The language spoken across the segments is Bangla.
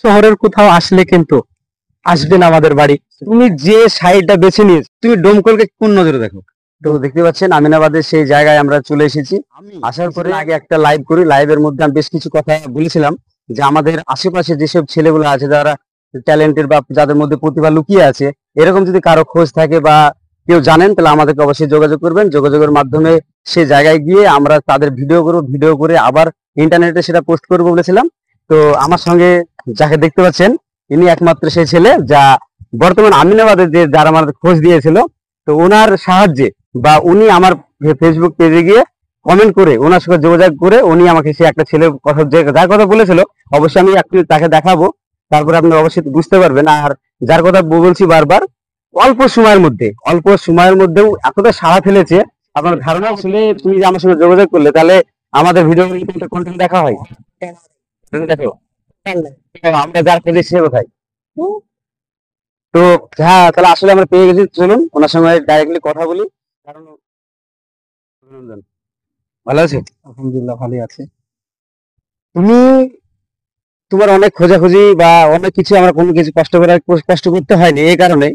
শহরের কোথাও আসলে কিন্তু আসবেন আমাদের বাড়ি। তুমি যে সাইডটা বেছে নিয়েছো, তুমি ডোমকলকে কোন নজরে দেখো? তো দেখতে পাচ্ছেন আমিনাবাদের সেই জায়গায় আমরা চলে এসেছি। আসার পরে আগে একটা লাইভ করি, লাইভের মধ্যে আমি বেশ কিছু কথা বলেছিলাম যে আমাদের আশেপাশে যেসব ছেলেগুলো আছে যারা ট্যালেন্টেড বা যাদের মধ্যে প্রতিভা লুকিয়ে আছে, এরকম যদি কারো খোঁজ থাকে বা কেউ জানেন তাহলে আমাদেরকে অবশ্যই যোগাযোগ করবেন। যোগাযোগের মাধ্যমে সে জায়গায় গিয়ে আমরা তাদের ভিডিও করবো, ভিডিও করে আবার ইন্টারনেটে সেটা পোস্ট করবো বলেছিলাম। তো আমার সঙ্গে যাকে দেখতে পাচ্ছেন ইনি একমাত্র সেই ছেলে যা বর্তমান আমিনাবাদে যে যারা আমাদের খোঁজ দিয়েছিল, তো ওনার সাহায্যে বা উনি আমার ফেসবুক পেজে গিয়ে কমেন্ট করে ওনার সঙ্গে যোগাযোগ করে উনি আমাকে সে একটা ছেলের কথা যার কথা বলেছিল অবশ্যই আমি একটু তাকে দেখাবো, তারপরে আপনি অবশ্যই বুঝতে পারবেন। আর যার কথা বলছি বারবার, অল্প সময়ের মধ্যেও এতটা সাড়া ফেলেছে, আপনার ধারণা আসলে তুমি যে আমার সঙ্গে যোগাযোগ করলে তাহলে আমাদের ভিডিও কন্টেন্ট দেখা হয়, দেখো আমরা যার পেজে সে কোথায়। তো হ্যাঁ, তাহলে আসলে আমরা পেয়ে গেছি, চলুন ওনার সঙ্গে ডাইরেক্টলি কথা বলি। কারণ অভিনন্দন, ভালো আছে? আলহামদুলিল্লাহ ভালোই আছে। তুমি তোমার অনেক খোঁজাখুঁজি বা অনেক কিছু আমরা কোনো কিছু কষ্ট করতে হয়নি এই কারণে,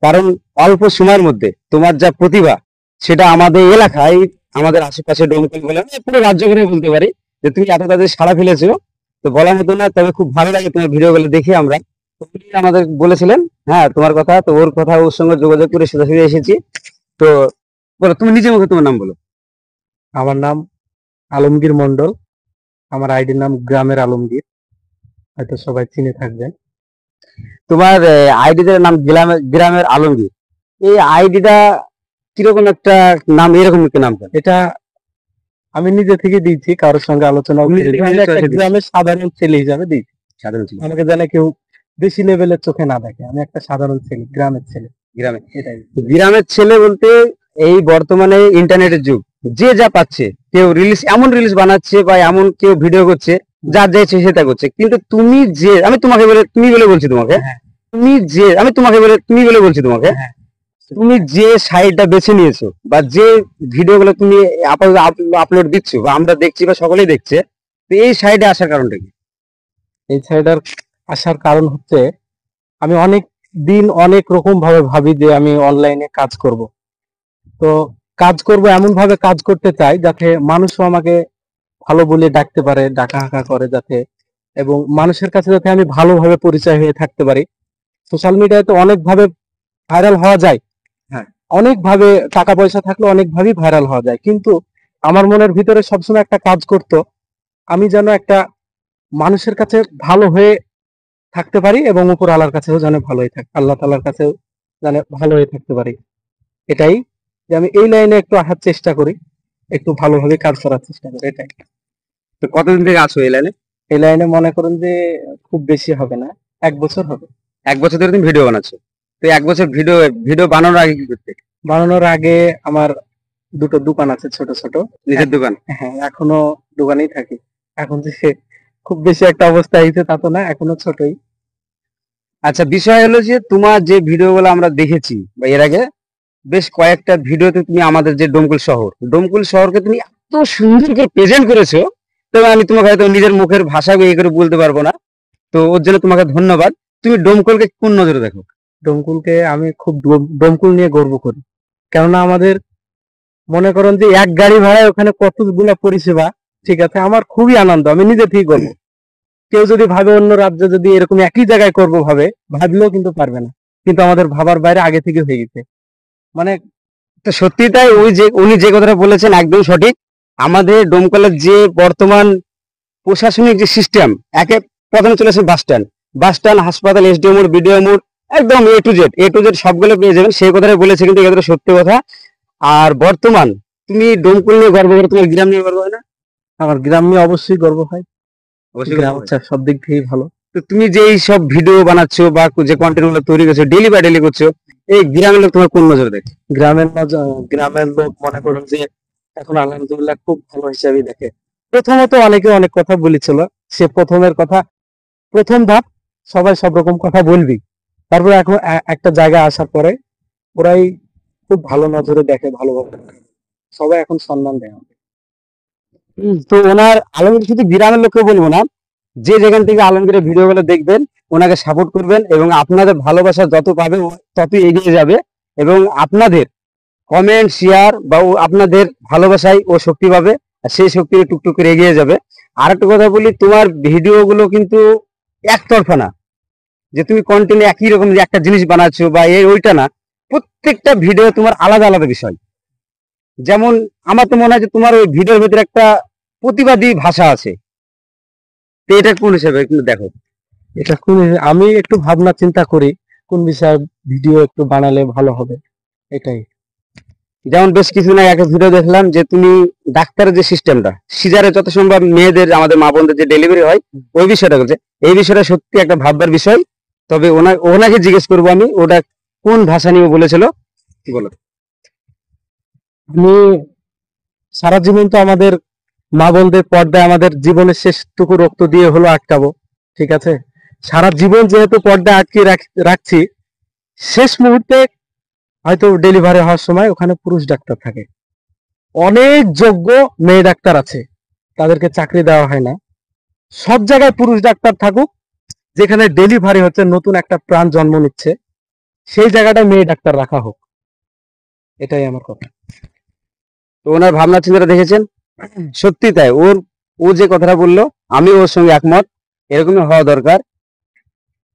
কারণ অল্প সময়ের মধ্যে তোমার যা প্রতিভা সেটা আমাদের এলাকায়, আমাদের আশেপাশে ডোমকল বলে আমি পুরো রাজ্য করে বলতে পারি যে তুমি এত তাদের সাড়া ফেলেছো। তো বলার মতো না, তবে খুব ভালো লাগে তোমার ভিডিও গুলো দেখে। আমরা তো উনি আমাদের বলেছিলেন হ্যাঁ তোমার কথা, তো ওর কথা ওর সঙ্গে যোগাযোগ করে সোজাসুজি এসেছি। তো বলো, তুমি নিজের মুখে তোমার নাম বলো। আমার নাম আলমগীর মন্ডল, আমার আইডির নাম গ্রামের আলমগীর, হয়তো সবাই চিনে থাকবেন। তোমার আইডিটার নাম গ্রামের আলমগীর, এই আইডিটা কিরকম একটা নাম, এরকম একটা নাম? এটা আমি নিজে থেকে দিয়েছি, কারোর সঙ্গে আলোচনা গ্রামের সাধারণ ছেলে হিসাবে দিয়েছি। সাধারণ ছিল, আমাকে জানে কেউ বেশি লেভেলের চোখে না দেখে, আমি একটা সাধারণ ছেলে, গ্রামের ছেলে। গ্রামে গ্রামের ছেলে বলতে এই বর্তমানে ইন্টারনেটের যুগ, যে যা পাচ্ছে, কেউ এমন রিলিজ বানাচ্ছে বা এমন কেউ ভিডিও করছে যার যা ইচ্ছে সেটা করছে। কিন্তু তুমি যে, আমি তোমাকে বলে তুমি বলে বলছি তোমাকে, তুমি যে, আমি তোমাকে বলে তুমি বলে বলছি তোমাকে, তুমি যে সাইডটা বেছে নিয়েছো বা যে ভিডিওগুলো তুমি আপলোড দিচ্ছ বা আমরা দেখছি বা সকলেই দেখছে, তো এই সাইডে আসার কারণটা কি? এই সাইডার আসার কারণ হচ্ছে আমি অনেক দিন অনেক রকম ভাবে ভাবি যে আমি অনলাইনে কাজ করব। তো কাজ করব এমন ভাবে কাজ করতে চাই যাতে মানুষও আমাকে ভালো বলে ডাকতে পারে, ডাকা হাঁকা করে যাতে, এবং মানুষের কাছে যাতে আমি ভালোভাবে পরিচয় হয়ে থাকতে পারি। সোশ্যাল মিডিয়ায় তো অনেক ভাবে ভাইরাল হওয়া যায়, হ্যাঁ, অনেক ভাবে টাকা পয়সা থাকলে অনেক ভাবেই ভাইরাল হওয়া যায়, কিন্তু আমার মনের ভিতরে সবসময় একটা কাজ করতো, আমি যেন একটা মানুষের কাছে ভালো হয়ে থাকতে পারি এবং উপর আল্লাহর কাছেও যেন ভালো হয়ে থাকে, আল্লাহ তাআলার কাছেও যেন ভালো হয়ে থাকতে পারি। এটাই যে আমি এই লাইনে একটু আসার চেষ্টা করি, একটু ভালোভাবে কাজ করার চেষ্টা করি, এটাই। তো কতদিন থেকে আছো এই লাইনে? এই লাইনে মনে করুন যে খুব বেশি হবে না, 1 বছর হবে। 1 বছর ধরে তুমি ভিডিও বানাচ্ছো? তো 1 বছর ভিডিও ভিডিও বানানোর আগে কি করতে? বানানোর আগে আমার দুটো দোকান আছে, ছোট ছোট নিজের দোকান? হ্যাঁ, এখনো দোকানেই থাকি। এখন যে খুব বেশি একটা অবস্থা হয়েছে তা তো না, এখনো ছোটই। আচ্ছা, বিষয় হলো যে তোমার যে ভিডিওগুলো আমরা দেখেছি বা এর আগে বেশ কয়েকটা ভিডিওতে তুমি আমাদের যে ডোমকুল শহরকে তুমি এত সুন্দর করে প্রেজেন্ট করেছো, তবে আমি তোমাকে হয়তো নিজের মুখের ভাষা ইয়ে করে বলতে পারবো না, তো ওর জন্য তোমাকে ধন্যবাদ। তুমি ডোমকলকে কোন নজরে দেখো? ডোমকুলকে আমি খুব ডোমকুল নিয়ে গর্ব করি, কেননা আমাদের মনে করেন যে এক গাড়ি ভাড়ায় ওখানে কতগুলো পরিষেবা। ঠিক আছে, আমার খুবই আনন্দ, আমি নিজে থেকে করবো। কেউ যদি ভাবে অন্য রাজ্যে যদি এরকম একই জায়গায় করবো ভাবলেও কিন্তু পারবে না, কিন্তু আমাদের ভাবার বাইরে আগে থেকে হয়ে গেছে। মানে তো সত্যি তাই, ওই যে উনি যে কথাটা বলেছেন একদম সঠিক। আমাদের ডোমকলের যে বর্তমান প্রশাসনিক যে সিস্টেম, একে প্রথমে চলেছে বাস স্ট্যান্ড, হাসপাতাল, এসডিও মোড়, বিডিও মোড়, একদম এ টু জেড সবগুলো পেয়ে যাবেন, সেই কথাটাই বলেছে, কিন্তু এগুলো সত্যি কথা। আর বর্তমান তুমি ডোমকল নিয়ে গর্ব করো, তোমার গ্রাম নিয়ে গর্ব হয় না? আমার গ্রাম নিয়ে অবশ্যই গর্ব হয়, অবশ্যই গ্রাম গর্ব হয়। হচ্ছে সব দিক থেকেই ভালো। তো তুমি যে এই সব ভিডিও বানাচ্ছো বা যে কন্টেন্ট গুলো তৈরি করছো ডেইলি বাই ডেইলি করছো, এই গ্রামের লোক তোমার কোন নজরে দেখে? গ্রামের লোক মনে করুন যে এখন আলহামদুলিল্লাহ খুব ভালো হিসাবে দেখে। প্রথমত অনেকে অনেক কথা বলেছিল, সে প্রথমের কথা, প্রথম ধাপ সবাই সব রকম কথা বলবি, তারপরে এখন একটা জায়গায় আসার পরে ওরাই খুব ভালো নজরে দেখে, ভালোভাবে দেখে। সবাই এখন সম্মান দেয় আমাকে। তো ওনার আলমগীর শুধু গ্রামের লোককে বলবো না, যে যেখান থেকে আলমগীরের ভিডিওগুলো দেখবেন ওনাকে সাপোর্ট করবেন, এবং আপনাদের ভালোবাসা যত পাবে ও ততই এগিয়ে যাবে, এবং আপনাদের কমেন্ট শেয়ার বা আপনাদের ভালোবাসায় ও শক্তি পাবে, আর সেই শক্তি টুকটুক করে এগিয়ে যাবে। আর একটা কথা বলি, তোমার ভিডিওগুলো কিন্তু একতরফা না, যে তুমি কন্টিনিউ একই রকম যে একটা জিনিস বানাচ্ছো বা এই ওইটা না, প্রত্যেকটা ভিডিও তোমার আলাদা আলাদা বিষয়। যেমন আমার তো মনে হয় যে তোমার ওই ভিডিওর ভিতরে একটা প্রতিবাদী ভাষা আছে, তো এটা কোন হিসেবে একটু দেখো। এটা কোন, আমি একটু ভাবনা চিন্তা করি কোন বিষয়ে ভিডিও একটু বানালে ভালো হবে, এটাই। যেমন বেশ কিছুদিন আগে একটা ভিডিও দেখলাম যে তুমি ডাক্তারের যে সিস্টেমটা, সিজারে যত সম্ভব মেয়েদের আমাদের মা বোনদের যে ডেলিভারি হয় ওই বিষয়টা বলছে, এই বিষয়টা সত্যি একটা ভাববার বিষয়। তবে ওনাকে জিজ্ঞেস করবো আমি, ওটা কোন ভাষা নিয়ে বলেছিল, কি বলো। আমি সারা জীবন তো আমাদের মা বোনদের পর্দায় আমাদের জীবনের শেষটুকু রক্ত দিয়ে হলো আটকাবো, ঠিক আছে। সারা জীবন যেহেতু পর্দায় আটকে রাখছি, শেষ মুহূর্তে হয়তো ডেলিভারি হওয়ার সময় ওখানে পুরুষ ডাক্তার থাকে, অনেক যোগ্য মেয়ে ডাক্তার আছে, তাদেরকে চাকরি দেওয়া হয় না। সব জায়গায় পুরুষ ডাক্তার থাকুক, যেখানে ডেলিভারি হচ্ছে, নতুন একটা প্রাণ জন্ম নিচ্ছে, সেই জায়গাটায় মেয়ে ডাক্তার রাখা হোক, এটাই আমার কথা। তো ওনার ভাবনা চিন্তাটা দেখেছেন, সত্যি তাই। ও যে কথাটা বললো আমি ওর সঙ্গে একমত, এরকমই হওয়া দরকার।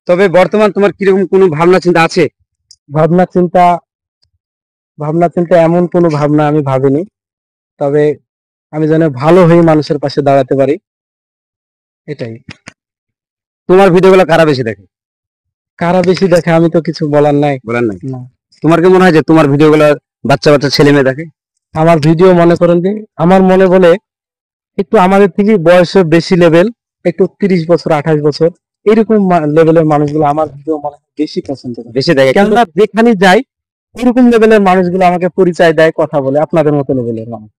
তবে বর্তমান তোমার কিরকম কোনো ভাবনা চিন্তা আছে? ভাবনা চিন্তা ভাবনা চিন্তা এমন কোনো ভাবনা আমি ভাবিনি, তবে আমি যেন ভালো হয়ে মানুষের পাশে দাঁড়াতে পারি, এটাই। তোমার ভিডিওগুলো কারা বেশি দেখে? কারা বেশি দেখে আমি তো কিছু বলার নাই। বলেন নাই? না, তোমার কি মনে হয় যে তোমার ভিডিওগুলো বাচ্চা বাচ্চা ছেলে মেয়ে দেখে? আমার ভিডিও মনে করেন যে আমার মনে বলে একটু আমাদের থেকে বয়সে বেশি লেভেল, একটু 30 বছর 28 বছর এরকম লেভেলের মানুষগুলো আমার ভিডিও মনে হয় বেশি পছন্দ করে। বেশি দেখে? কেননা যেখানে যাই এরকম লেভেলের মানুষগুলো আমাকে পরিচয় দেয়, কথা বলে, আপনাদের মতো লেভেলের মানুষ।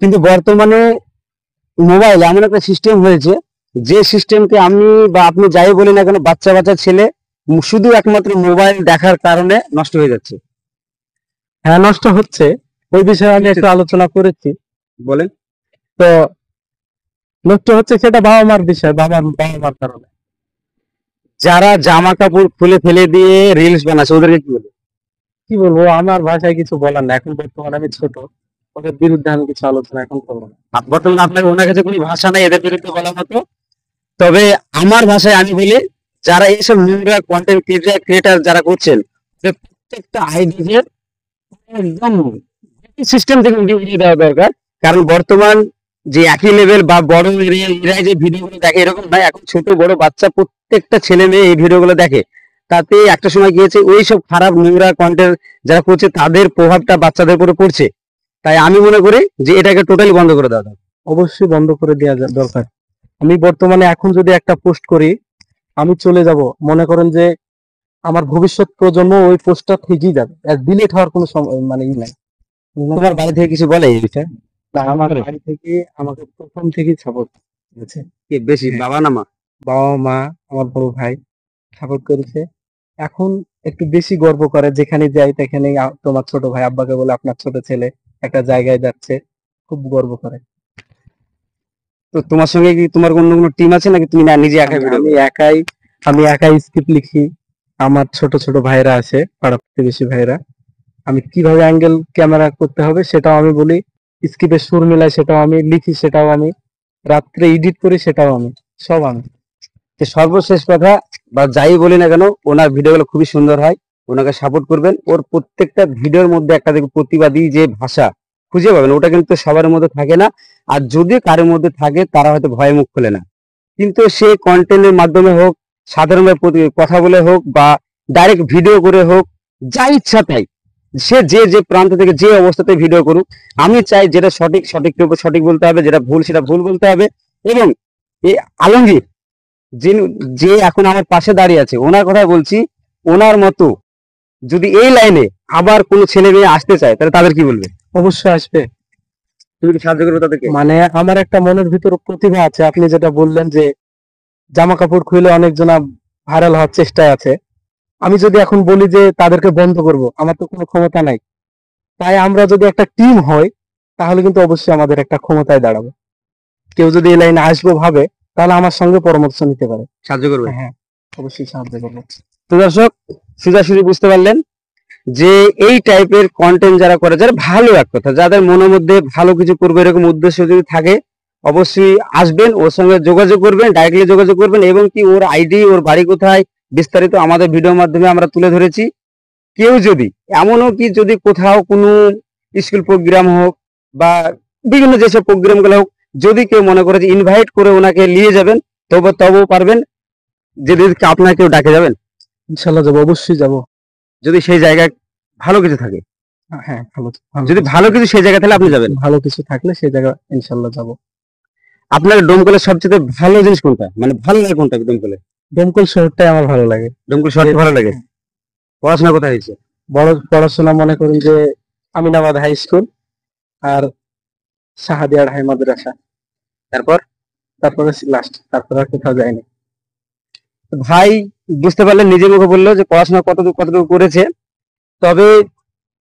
কিন্তু বর্তমানে মোবাইল এমন একটা সিস্টেম হয়েছে, যে সিস্টেমকে আমি বা আপনি যাই বলি না কেন, বাচ্চা বাচ্চা ছেলে শুধু একমাত্র মোবাইল দেখার কারণে নষ্ট হয়ে যাচ্ছে। হ্যাঁ, নষ্ট হচ্ছে, ওই বিষয়ে আমি একটু আলোচনা করেছি। বলেন। তো নষ্ট হচ্ছে সেটা বাবা মার বিষয়, বাবা মার কারণে। যারা জামা কাপড় খুলে ফেলে দিয়ে রিলস বানাচ্ছে ওদেরকে কি বলবো? কি বলবো, আমার ভাষায় কিছু বলার না, এখন বর্তমানে আমি ছোট, ওদের বিরুদ্ধে আমি কিছু আলোচনা এখন করবো না। বর্তমানে আপনার ওনার কাছে কোনো ভাষা নাই এদের বিরুদ্ধে বলার মতো। তবে আমার ভাষায় আমি বলি, যারা এইসব নোংরা কন্টেন্ট ক্রিয়েটার যারা করছেন, ওদের প্রত্যেকটা আইডিয়ার একদম সিস্টেম থেকে উঠিয়ে দেওয়া দরকার। কারণ বর্তমান যে একই লেভেল বা বড় এরাই যে ভিডিওগুলো দেখে এরকম নয়, এখন ছোট বড় বাচ্চা প্রত্যেকটা ছেলে মেয়ে এই ভিডিওগুলো দেখে। তাতে একটা সময় গিয়েছে ওই সব খারাপ নোংরা কন্টেন্ট যারা করছে তাদের প্রভাবটা বাচ্চাদের উপরে পড়ছে। তাই আমি মনে করি যে এটাকে টোটালি বন্ধ করে দেওয়া দরকার। অবশ্যই বন্ধ করে দেওয়া দরকার। আমি বর্তমানে এখন যদি একটা পোস্ট করি, আমি চলে যাব, মনে করেন যে আমার ভবিষ্যৎ প্রজন্ম ওই পোস্টটা থেকেই যাবে, আর ডিলিট হওয়ার কোনো মানে ই নাই। তোমার বাড়ি থেকে কিছু বলে এই বিষয়ে? না, আমার বাড়ি থেকে আমাকে প্রথম থেকেই সাপোর্ট করেছে। কে বেশি, বাবা না মা? বাবা মা, আমার বড় ভাই সাপোর্ট করেছে। এখন একটু বেশি গর্ব করে, যেখানে যাই সেখানে তোমার ছোট ভাই আব্বাকে বলে আপনার ছোট ছেলে একটা জায়গায় যাচ্ছে, খুব গর্ব করে। তো তোমার সঙ্গে কি তোমার অন্য কোনো টিম আছে নাকি তুমি না নিজে একাই ভিডিও? আমি একাই স্ক্রিপ্ট লিখি, আমার ছোট ছোট ভাইরা আছে, পাড়া প্রতিবেশী ভাইরা। আমি কিভাবে অ্যাঙ্গেল ক্যামেরা করতে হবে সেটাও আমি বলি, স্ক্রিপ্টের সুর মিলাই সেটাও আমি লিখি, সেটাও আমি রাত্রে এডিট করি, সেটাও আমি, সব আমি। যে সর্বশেষ কথা বা যাই বলি না কেন, ওনার ভিডিওগুলো খুবই সুন্দর হয়, ওনাকে সাপোর্ট করবেন। ওর প্রত্যেকটা ভিডিওর মধ্যে একটা দেখবে প্রতিবাদী যে ভাষা খুঁজে পাবেন, ওটা কিন্তু সবার মধ্যে থাকে না। আর যদি কারোর মধ্যে থাকে তারা হয়তো ভয়ে মুখ খোলে না, কিন্তু সে কন্টেন্টের মাধ্যমে হোক, সাধারণভাবে কথা বলে হোক, বা ডাইরেক্ট ভিডিও করে হোক, যা ইচ্ছা তাই, সে যে যে প্রান্ত থেকে যে অবস্থাতে ভিডিও করুক, আমি চাই যেটা সঠিক সঠিককে সঠিক বলতে হবে, যেটা ভুল সেটা ভুল বলতে হবে। এবং এই আলমগীর যে যে এখন আমার পাশে দাঁড়িয়ে আছে, ওনার কথা বলছি, ওনার মতো যদি এই লাইনে আবার কোনো ছেলে মেয়ে আসতে চায় তাহলে তাদের কি বলবে? অবশ্যই আসবে। তুমি কি সাহায্য করবে তাদেরকে? মানে আমার একটা মনের ভিতর প্রতিভা আছে, আপনি যেটা বললেন যে জামা কাপড় খুলে অনেকজনা ভাইরাল হওয়ার চেষ্টায় আছে, আমি যদি এখন বলি যে তাদেরকে বন্ধ করব, আমার তো কোনো ক্ষমতা নাই। তাই আমরা যদি একটা টিম হই, তাহলে কিন্তু অবশ্যই আমাদের একটা ক্ষমতায় দাঁড়াবো। কেউ যদি এই লাইনে আসবো ভাবে, তাহলে আমার সঙ্গে পরামর্শ নিতে পারে। সাহায্য করবে। হ্যাঁ, অবশ্যই সাহায্য করবো। তো দর্শক, সোজাসুজি বুঝতে পারলেন যে এই টাইপের কন্টেন্ট যারা করে, যারা ভালো, এক কথা যাদের মনের মধ্যে ভালো কিছু করবে এরকম উদ্দেশ্য যদি থাকে, অবশ্যই আসবেন, ওর সঙ্গে যোগাযোগ করবেন, ডাইরেক্টলি যোগাযোগ করবেন, এবং কি ওর আইডি, ওর বাড়ি কোথায় বিস্তারিত আমাদের ভিডিওর মাধ্যমে আমরা তুলে ধরেছি। কেউ যদি এমনও কি যদি কোথাও কোনো স্কুল প্রোগ্রাম হোক বা বিভিন্ন যেসব প্রোগ্রাম গুলো হোক, যদি কেউ মনে করে যে ইনভাইট করে ওনাকে নিয়ে যাবেন, তবুও পারবেন, যদি আপনার কেউ ডাকে যাবেন। ইনশাল্লাহ যাবো, অবশ্যই যাবো। যদি সেই জায়গায় ভালো কিছু থাকে, হ্যাঁ, যদি ভালো কিছু সেই জায়গা তাহলে আপনি যাবেন। ভালো কিছু থাকলে সেই জায়গা ইনশাল্লাহ যাবো। আপনার ডোমকলের সবচেয়ে ভালো জিনিস কোনটা, মানে ভালো লাগে কোনটা ডোমকলে? দমকল শহরটাই আমার ভালো লাগে। ডোমকল শহরটা ভালো লাগে। পড়াশোনা কোথায় হয়েছে? পড়াশোনা মনে করুন যে আমিনাবাদ হাই স্কুল আর শাহাদিয়া হাই মাদ্রাসা, তারপরে লাস্ট, তারপরে আর কোথাও যায়নি। ভাই বুঝতে পারলেন, নিজের মুখে বললো যে পড়াশোনা কতটুকু করেছে। তবে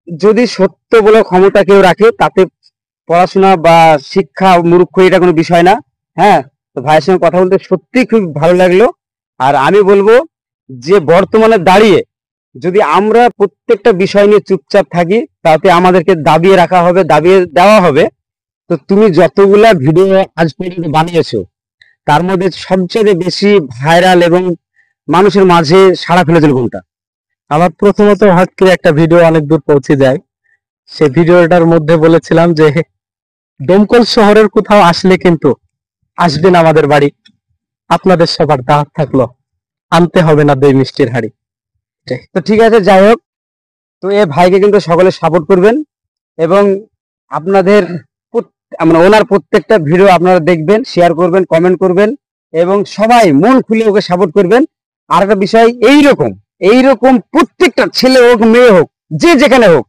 যদি সত্য বলে ক্ষমতা কেউ রাখে, তাতে পড়াশোনা বা শিক্ষা মূর্খ এটা কোনো বিষয় না। হ্যাঁ, তো ভাইয়ের সঙ্গে কথা বলতে সত্যি খুব ভালো লাগলো। আর আমি বলবো যে বর্তমানে দাঁড়িয়ে যদি আমরা প্রত্যেকটা বিষয় নিয়ে চুপচাপ থাকি, তাতে আমাদেরকে দাবিয়ে রাখা হবে, দাবিয়ে দেওয়া হবে। তো তুমি যতগুলা ভিডিও আজ পর্যন্ত বানিয়েছো, তার মধ্যে সবচেয়ে বেশি ভাইরাল এবং মানুষের মাঝে সাড়া ফেলেছিল কোনটা? আমার প্রথমত হঠাৎ করে একটা ভিডিও অনেক দূর পৌঁছে যায়। সেই ভিডিওটার মধ্যে বলেছিলাম যে দমকল শহরের কোথাও আসলে কিন্তু আসবেন আমাদের বাড়ি, আপনাদের সবার দাওয়াত থাকলো, আনতে হবে না দই মিষ্টির হাড়ি। তো ঠিক আছে, যাই হোক, তো এ ভাইকে কিন্তু সকলে সাপোর্ট করবেন, এবং আপনাদের মানে ওনার প্রত্যেকটা ভিডিও আপনারা দেখবেন, শেয়ার করবেন, কমেন্ট করবেন, এবং সবাই মন খুলে ওকে সাপোর্ট করবেন। আর একটা বিষয়, এইরকম প্রত্যেকটা ছেলে হোক, মেয়ে হোক, যে যেখানে হোক,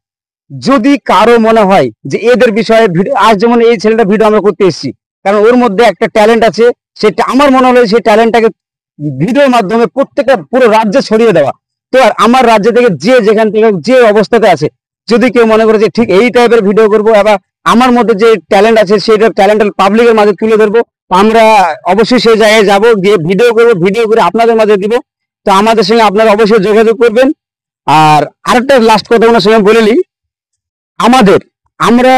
যদি কারো মনে হয় যে এদের বিষয়ে ভিডিও, আজ যেমন এই ছেলেটা ভিডিও আমরা করতে এসেছি, কারণ ওর মধ্যে একটা ট্যালেন্ট আছে, সেটা আমার মনে হলো সেই ট্যালেন্টটাকে ভিডিওর মাধ্যমে প্রত্যেকটা পুরো রাজ্যে ছড়িয়ে দেওয়া। তো আর আমার রাজ্য থেকে যে যেখান থেকে যে অবস্থাতে আছে, যদি কেউ মনে করে যে ঠিক এই টাইপের ভিডিও করবো, আবার আমার মধ্যে যে ট্যালেন্ট আছে সেটা ট্যালেন্ট পাবলিকের মাঝে তুলে ধরবো, আমরা অবশ্যই সেই জায়গায় যাবো, গিয়ে ভিডিও করবো, ভিডিও করে আপনাদের মাঝে দিব। তো আমাদের সঙ্গে আপনারা অবশ্যই যোগাযোগ করবেন। আর আরেকটা লাস্ট কথা ওনার সঙ্গে বলে নিই, আমরা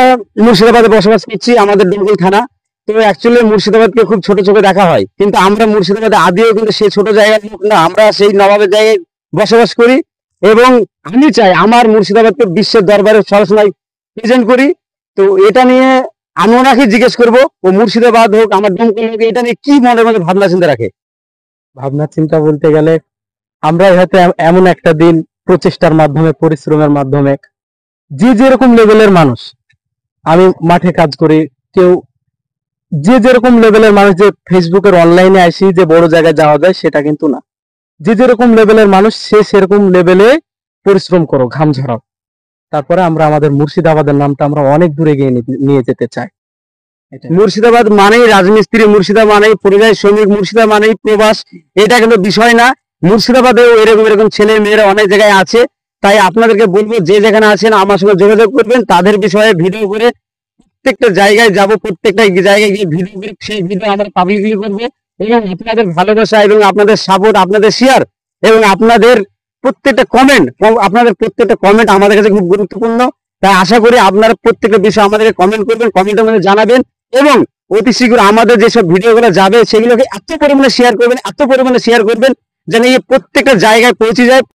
মুর্শিদাবাদে বসবাস করছি, আমাদের ডোমকল থানা। তো অ্যাকচুয়ালি মুর্শিদাবাদকে খুব ছোট চোখে দেখা হয়, কিন্তু আমরা মুর্শিদাবাদে আদিও কিন্তু সেই ছোট জায়গার লোক না, আমরা সেই নবাবের জায়গায় বসবাস করি। এবং আমি চাই আমার মুর্শিদাবাদকে বিশ্বের দরবারে সবসময় প্রেজেন্ট করি। তো এটা নিয়ে আমি ওনাকে জিজ্ঞেস করবো, ও মুর্শিদাবাদ হোক, আমার ডোমকল হোক, এটা নিয়ে কি মনের মধ্যে ভাবনা চিন্তা রাখে? ভাবনা চিন্তা বলতে গেলে আমরা হয়তো এমন একটা দিন প্রচেষ্টার মাধ্যমে, পরিশ্রমের মাধ্যমে, যে যেরকম লেভেলের মানুষ, আমি মাঠে কাজ করি, কেউ যে যেরকম লেভেলের মানুষ, যে ফেসবুকের অনলাইনে আসি যে বড় জায়গায় যাওয়া যায় সেটা কিন্তু না। যে যেরকম লেভেলের মানুষ, সে সেরকম লেভেলে পরিশ্রম করো, ঘাম ঝরাও, তারপরে আমরা আমাদের মুর্শিদাবাদের নামটা আমরা অনেক দূরে এগিয়ে নিয়ে যেতে চাই। মুর্শিদাবাদ মানেই রাজমিস্ত্রি, মুর্শিদাবাদ মানেই পরিযায়ী শ্রমিক, মুর্শিদাবাদ মানেই প্রবাস, এটা কিন্তু বিষয় না। মুর্শিদাবাদেও এরকম ছেলে মেয়েরা অনেক জায়গায় আছে। তাই আপনাদেরকে বলবো, যে যেখানে আছেন আমার সঙ্গে যোগাযোগ করবেন, তাদের বিষয়ে ভিডিও করে প্রত্যেকটা জায়গায় যাব, প্রত্যেকটা জায়গায় গিয়ে ভিডিও করে সেই ভিডিও আমরা পাবলিকলি করবো। এবং আপনাদের ভালোবাসা এবং আপনাদের সাপোর্ট, আপনাদের শেয়ার এবং আপনাদের প্রত্যেকটা কমেন্ট আমাদের কাছে খুব গুরুত্বপূর্ণ। তাই আশা করি আপনারা প্রত্যেকটা বিষয় আমাদেরকে কমেন্ট করবেন, কমেন্টের মধ্যে জানাবেন, এবং অতি শীঘ্র আমাদের যেসব ভিডিওগুলো যাবে সেগুলোকে এত পরিমাণে শেয়ার করবেন যেন এই প্রত্যেকটা জায়গায় পৌঁছে যায়।